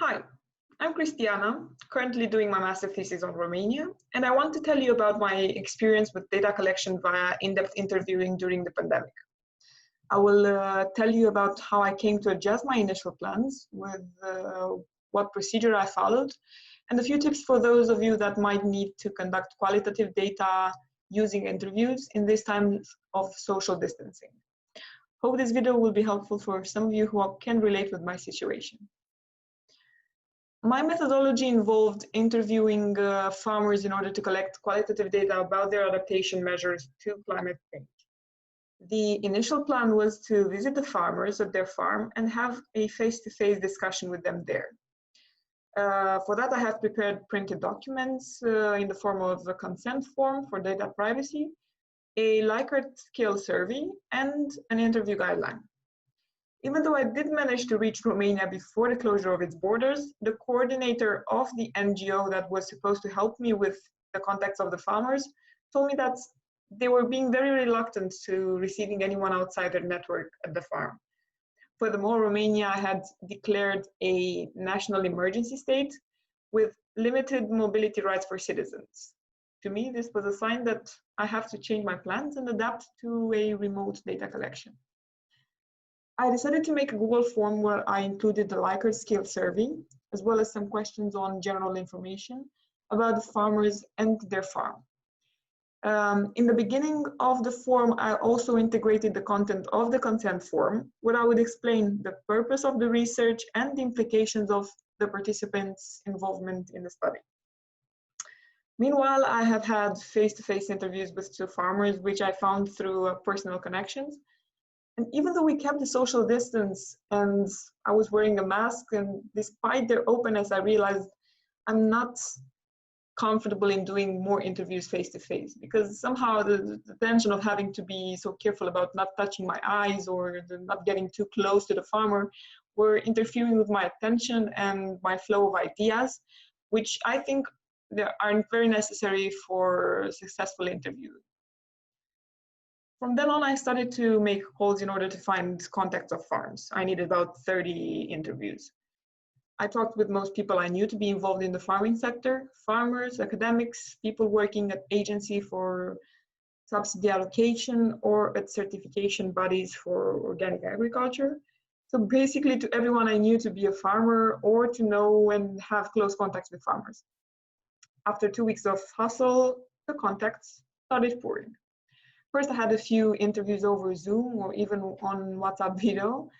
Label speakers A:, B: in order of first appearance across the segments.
A: Hi, I'm Cristiana, currently doing my master thesis on Romania, and I want to tell you about my experience with data collection via in-depth interviewing during the pandemic. I will tell you about how I came to adjust my initial plans, with what procedure I followed, and a few tips for those of you that might need to conduct qualitative data using interviews in this time of social distancing. Hope this video will be helpful for some of you who can relate with my situation. My methodology involved interviewing farmers in order to collect qualitative data about their adaptation measures to climate change. The initial plan was to visit the farmers at their farm and have a face-to-face discussion with them there. For that, I have prepared printed documents in the form of a consent form for data privacy, a Likert scale survey, and an interview guideline. Even though I did manage to reach Romania before the closure of its borders, the coordinator of the NGO that was supposed to help me with the contacts of the farmers told me that they were being very reluctant to receiving anyone outside their network at the farm. Furthermore, Romania had declared a national emergency state with limited mobility rights for citizens. To me, this was a sign that I have to change my plans and adapt to a remote data collection. I decided to make a Google form where I included the Likert scale survey, as well as some questions on general information about the farmers and their farm. In the beginning of the form, I also integrated the content of the consent form, where I would explain the purpose of the research and the implications of the participants' involvement in the study. Meanwhile, I have had face-to-face interviews with two farmers, which I found through personal connections. And even though we kept the social distance and I was wearing a mask, and despite their openness, I realized I'm not comfortable in doing more interviews face-to-face, because somehow the tension of having to be so careful about not touching my eyes or not getting too close to the farmer were interfering with my attention and my flow of ideas, which I think are very necessary for a successful interview. From then on, I started to make calls in order to find contacts of farms. I needed about 30 interviews. I talked with most people I knew to be involved in the farming sector: farmers, academics, people working at agency for subsidy allocation or at certification bodies for organic agriculture. So basically to everyone I knew to be a farmer or to know and have close contacts with farmers. After 2 weeks of hustle, the contacts started pouring. First, I had a few interviews over Zoom or even on WhatsApp video,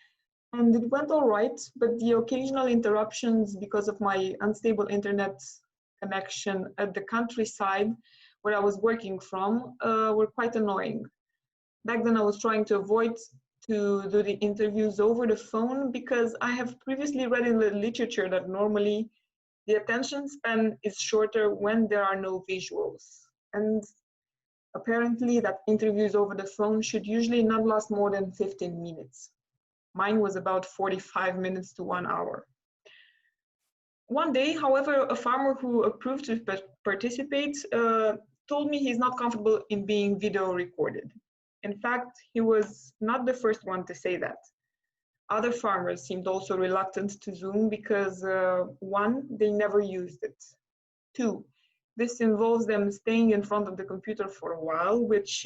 A: and it went all right, but the occasional interruptions because of my unstable internet connection at the countryside where I was working from were quite annoying. Back then, I was trying to avoid to do the interviews over the phone because I have previously read in the literature that normally the attention span is shorter when there are no visuals. And apparently, that interviews over the phone should usually not last more than 15 minutes. Mine was about 45 minutes to 1 hour. One day, however, a farmer who approved to participate told me he's not comfortable in being video recorded. In fact, he was not the first one to say that. Other farmers seemed also reluctant to Zoom because, one, they never used it. Two, this involves them staying in front of the computer for a while, which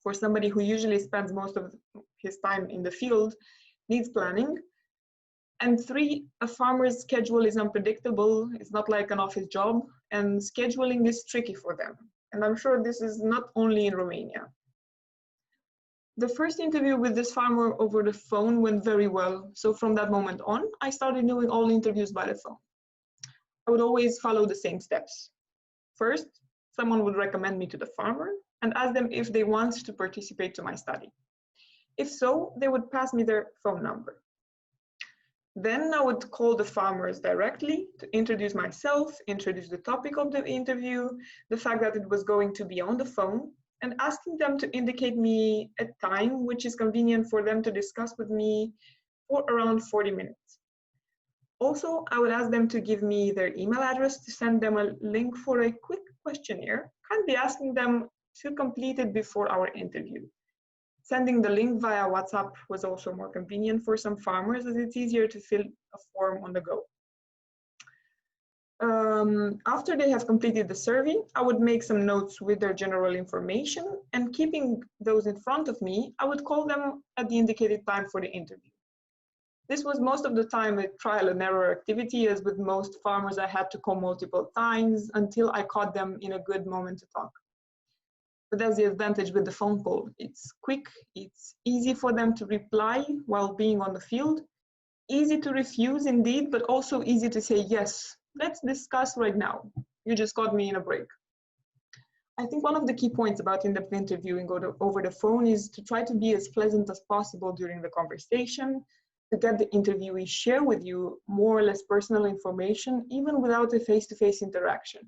A: for somebody who usually spends most of his time in the field needs planning. And three, a farmer's schedule is unpredictable. It's not like an office job, and scheduling is tricky for them. And I'm sure this is not only in Romania. The first interview with this farmer over the phone went very well. So from that moment on, I started doing all interviews by the phone. I would always follow the same steps. First, someone would recommend me to the farmer and ask them if they want to participate to my study. If so, they would pass me their phone number. Then I would call the farmers directly to introduce myself, introduce the topic of the interview, the fact that it was going to be on the phone, and asking them to indicate me a time which is convenient for them to discuss with me for around 40 minutes. Also, I would ask them to give me their email address to send them a link for a quick questionnaire, kindly asking them to complete it before our interview. Sending the link via WhatsApp was also more convenient for some farmers, as it's easier to fill a form on the go. After they have completed the survey, I would make some notes with their general information, and keeping those in front of me, I would call them at the indicated time for the interview. This was most of the time a trial and error activity, as with most farmers I had to call multiple times until I caught them in a good moment to talk. But that's the advantage with the phone call. It's quick, it's easy for them to reply while being on the field, easy to refuse indeed, but also easy to say, yes, let's discuss right now. You just got me in a break. I think one of the key points about in-depth interviewing over the phone is to try to be as pleasant as possible during the conversation, to get the interviewee share with you more or less personal information, even without a face-to-face interaction.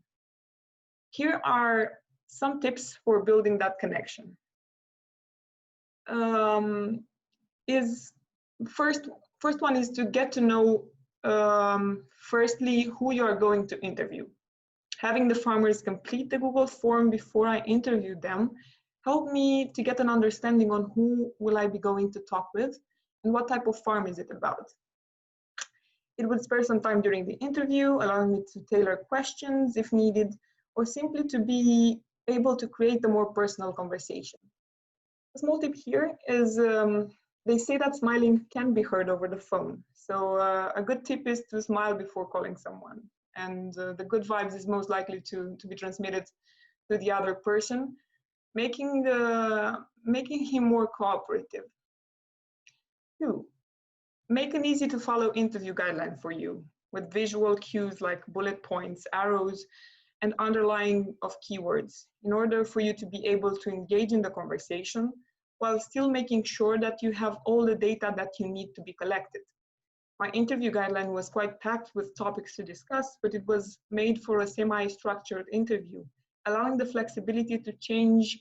A: Here are some tips for building that connection. First one is to get to know firstly who you are going to interview. Having the farmers complete the Google form before I interviewed them helped me to get an understanding on who will I be going to talk with and what type of farm is it about. It would spare some time during the interview, allowing me to tailor questions if needed, or simply to be able to create a more personal conversation. A small tip here is they say that smiling can be heard over the phone. So a good tip is to smile before calling someone. And the good vibes is most likely to be transmitted to the other person, making him more cooperative. 2, make an easy to follow interview guideline for you with visual cues like bullet points, arrows, and underlying of keywords in order for you to be able to engage in the conversation while still making sure that you have all the data that you need to be collected. My interview guideline was quite packed with topics to discuss, but it was made for a semi-structured interview, allowing the flexibility to change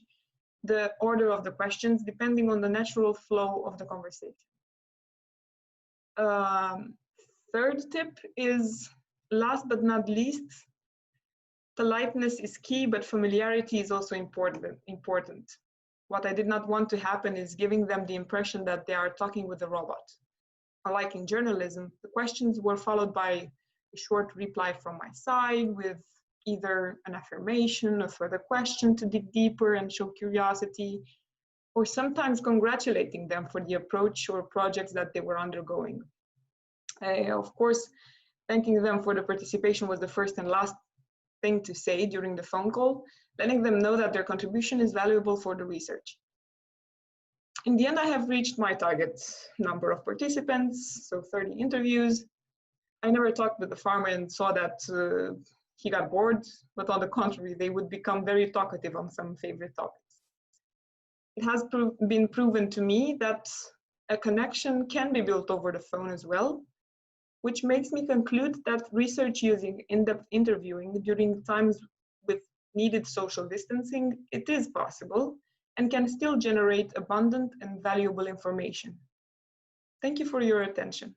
A: the order of the questions depending on the natural flow of the conversation. Third tip is, last but not least, politeness is key, but familiarity is also important. What I did not want to happen is giving them the impression that they are talking with a robot. Unlike in journalism, the questions were followed by a short reply from my side with either an affirmation, a further question to dig deeper and show curiosity, or sometimes congratulating them for the approach or projects that they were undergoing. Of course, thanking them for the participation was the first and last thing to say during the phone call, letting them know that their contribution is valuable for the research. In the end, I have reached my target number of participants, so 30 interviews. I never talked with the farmer and saw that he got bored, but on the contrary, they would become very talkative on some favorite topics. It has been proven to me that a connection can be built over the phone as well, which makes me conclude that research using in-depth interviewing during times with needed social distancing, it is possible and can still generate abundant and valuable information. Thank you for your attention.